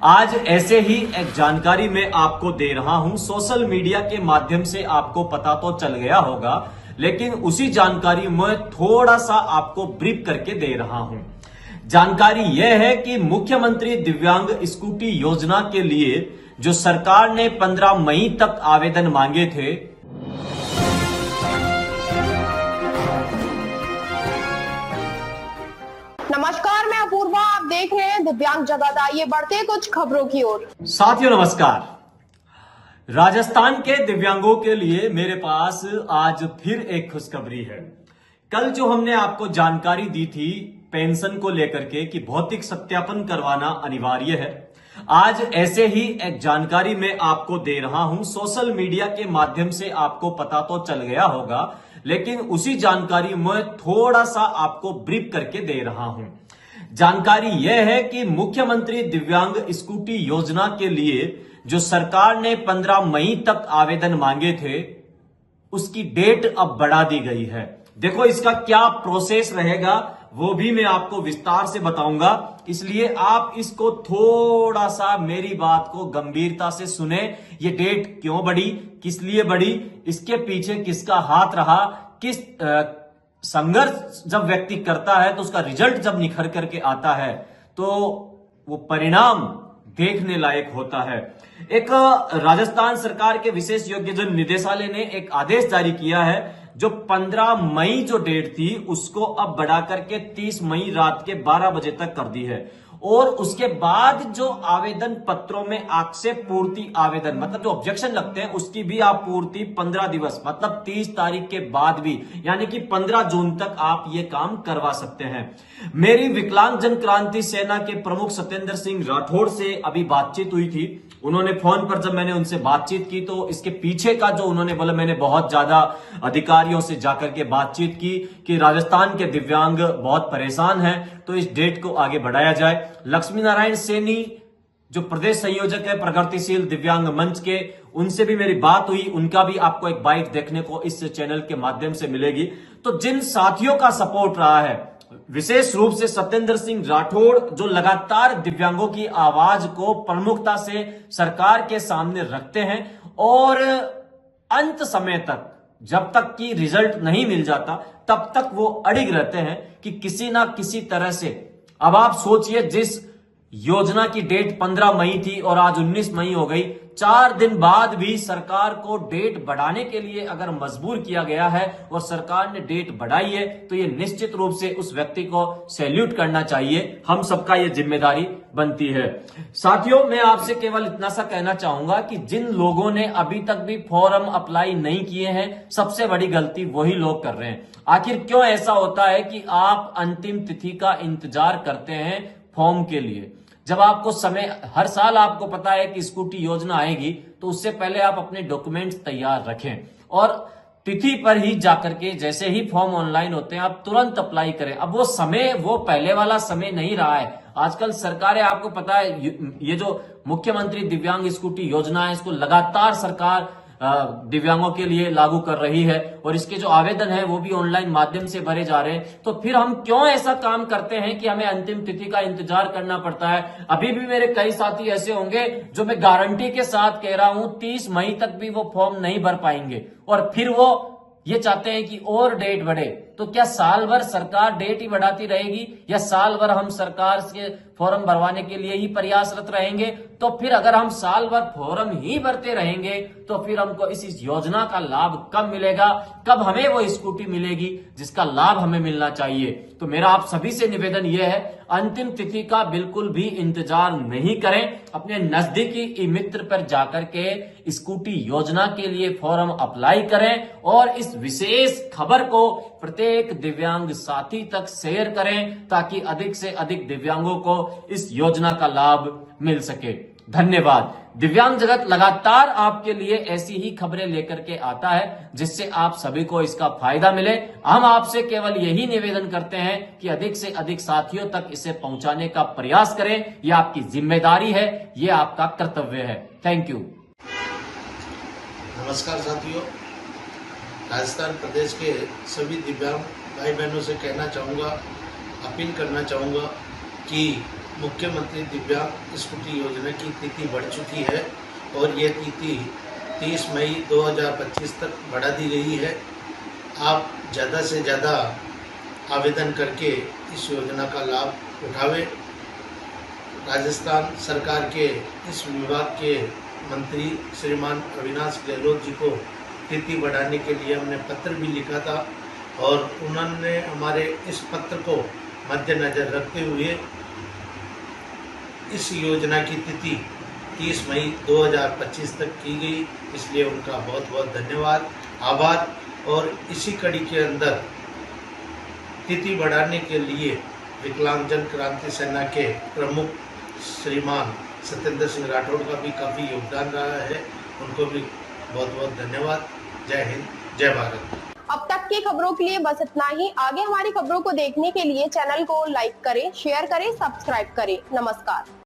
आज ऐसे ही एक जानकारी मैं आपको दे रहा हूं। सोशल मीडिया के माध्यम से आपको पता तो चल गया होगा, लेकिन उसी जानकारी में थोड़ा सा आपको ब्रीफ करके दे रहा हूं। जानकारी यह है कि मुख्यमंत्री दिव्यांग स्कूटी योजना के लिए जो सरकार ने 15 मई तक आवेदन मांगे थे, नमस्कार, मैं अपूर्वा। आप देख रहे हैं दिव्यांग जगत। आइए बढ़ते हैं कुछ खबरों की ओर। साथियों नमस्कार। राजस्थान के दिव्यांगों के लिए मेरे पास आज फिर एक खुशखबरी है। कल जो हमने आपको जानकारी दी थी पेंशन को लेकर के कि भौतिक सत्यापन करवाना अनिवार्य है, आज ऐसे ही एक जानकारी मैं आपको दे रहा हूं। सोशल मीडिया के माध्यम से आपको पता तो चल गया होगा, लेकिन उसी जानकारी में थोड़ा सा आपको ब्रीफ करके दे रहा हूं। जानकारी यह है कि मुख्यमंत्री दिव्यांग स्कूटी योजना के लिए जो सरकार ने 15 मई तक आवेदन मांगे थे, उसकी डेट अब बढ़ा दी गई है। देखो, इसका क्या प्रोसेस रहेगा वो भी मैं आपको विस्तार से बताऊंगा, इसलिए आप इसको थोड़ा सा मेरी बात को गंभीरता से सुने। ये डेट क्यों बढ़ी, किस लिए बढ़ी, इसके पीछे किसका हाथ रहा, किस संघर्ष जब व्यक्ति करता है तो उसका रिजल्ट जब निखर करके आता है तो वो परिणाम देखने लायक होता है। एक राजस्थान सरकार के विशेष योग्यजन निदेशालय ने एक आदेश जारी किया है, जो 15 मई जो डेट थी उसको अब बढ़ा करके 30 मई रात के 12 बजे तक कर दी है। और उसके बाद जो आवेदन पत्रों में आक्षेप पूर्ति आवेदन, मतलब जो ऑब्जेक्शन लगते हैं, उसकी भी आप पूर्ति 15 दिवस मतलब 30 तारीख के बाद भी, यानी कि 15 जून तक आप ये काम करवा सकते हैं। मेरी विकलांग जन क्रांति सेना के प्रमुख सत्येंद्र सिंह राठौड़ से अभी बातचीत हुई थी। उन्होंने फोन पर जब मैंने उनसे बातचीत की तो इसके पीछे का जो उन्होंने बोला, मैंने बहुत ज्यादा अधिकारियों से जाकर के बातचीत की कि राजस्थान के दिव्यांग बहुत परेशान हैं, तो इस डेट को आगे बढ़ाया जाए। लक्ष्मी नारायण सैनी जो प्रदेश संयोजक है प्रगतिशील दिव्यांग मंच के, उनसे भी मेरी बात हुई। उनका भी आपको एक बाइट देखने को इस चैनल के माध्यम से मिलेगी। तो जिन साथियों का सपोर्ट रहा है, विशेष रूप से सत्येंद्र सिंह राठौड़ जो लगातार दिव्यांगों की आवाज को प्रमुखता से सरकार के सामने रखते हैं और अंत समय तक, जब तक कि रिजल्ट नहीं मिल जाता तब तक वो अड़िग रहते हैं कि किसी ना किसी तरह से। अब आप सोचिए, जिस योजना की डेट 15 मई थी और आज 19 मई हो गई, 4 दिन बाद भी सरकार को डेट बढ़ाने के लिए अगर मजबूर किया गया है और सरकार ने डेट बढ़ाई है, तो ये निश्चित रूप से उस व्यक्ति को सैल्यूट करना चाहिए। हम सबका ये जिम्मेदारी बनती है। साथियों, मैं आपसे केवल इतना सा कहना चाहूंगा कि जिन लोगों ने अभी तक भी फॉर्म अप्लाई नहीं किए हैं, सबसे बड़ी गलती वही लोग कर रहे हैं। आखिर क्यों ऐसा होता है कि आप अंतिम तिथि का इंतजार करते हैं फॉर्म के लिए, जब आपको समय, हर साल आपको पता है कि स्कूटी योजना आएगी, तो उससे पहले आप अपने डॉक्यूमेंट्स तैयार रखें और तिथि पर ही जाकर के, जैसे ही फॉर्म ऑनलाइन होते हैं, आप तुरंत अप्लाई करें। अब वो समय, वो पहले वाला समय नहीं रहा है। आजकल सरकारें, आपको पता है, ये जो मुख्यमंत्री दिव्यांग स्कूटी योजना है, इसको लगातार सरकार दिव्यांगों के लिए लागू कर रही है और इसके जो आवेदन है वो भी ऑनलाइन माध्यम से भरे जा रहे हैं। तो फिर हम क्यों ऐसा काम करते हैं कि हमें अंतिम तिथि का इंतजार करना पड़ता है। अभी भी मेरे कई साथी ऐसे होंगे जो मैं गारंटी के साथ कह रहा हूं 30 मई तक भी वो फॉर्म नहीं भर पाएंगे और फिर वो ये चाहते हैं कि और डेट बढ़े। तो क्या साल भर सरकार डेट ही बढ़ाती रहेगी या साल भर हम सरकार के फॉर्म भरवाने के लिए ही प्रयासरत रहेंगे? तो फिर अगर हम साल भर फॉर्म ही भरते रहेंगे तो फिर हमको इस योजना का लाभ कब मिलेगा, कब हमें वो स्कूटी मिलेगी जिसका लाभ हमें मिलना चाहिए। तो मेरा आप सभी से निवेदन यह है, अंतिम तिथि का बिल्कुल भी इंतजार नहीं करें। अपने नजदीकी ई मित्र पर जाकर के स्कूटी योजना के लिए फॉर्म अप्लाई करें और इस विशेष खबर को प्रत्येक दिव्यांग साथी तक शेयर करें ताकि अधिक से अधिक दिव्यांगों को इस योजना का लाभ मिल सके। धन्यवाद। दिव्यांग जगत लगातार आपके लिए ऐसी ही खबरें लेकर के आता है जिससे आप सभी को इसका फायदा मिले। हम आपसे केवल यही निवेदन करते हैं कि अधिक से अधिक साथियों तक इसे पहुंचाने का प्रयास करें। यह आपकी जिम्मेदारी है, यह आपका कर्तव्य है। Thank you. नमस्कार साथियों, राजस्थान प्रदेश के सभी दिव्यांग भाई बहनों से कहना चाहूँगा, अपील करना चाहूँगा कि मुख्यमंत्री दिव्यांग स्कूटी योजना की तिथि बढ़ चुकी है और ये तिथि 30 मई 2025 तक बढ़ा दी गई है। आप ज़्यादा से ज़्यादा आवेदन करके इस योजना का लाभ उठावें। राजस्थान सरकार के इस विभाग के मंत्री श्रीमान अविनाश गहलोत जी को तिथि बढ़ाने के लिए हमने पत्र भी लिखा था और उन्होंने हमारे इस पत्र को मद्देनज़र रखते हुए इस योजना की तिथि 30 मई 2025 तक की गई, इसलिए उनका बहुत बहुत धन्यवाद, आभार। और इसी कड़ी के अंदर तिथि बढ़ाने के लिए विकलांगजन क्रांति सेना के प्रमुख श्रीमान सत्येंद्र सिंह राठौड़ का भी काफ़ी योगदान रहा है, उनको भी बहुत बहुत धन्यवाद। जय हिंद, जय भारत। अब तक की खबरों के लिए बस इतना ही। आगे हमारी खबरों को देखने के लिए चैनल को लाइक करें, शेयर करें, सब्सक्राइब करें। नमस्कार।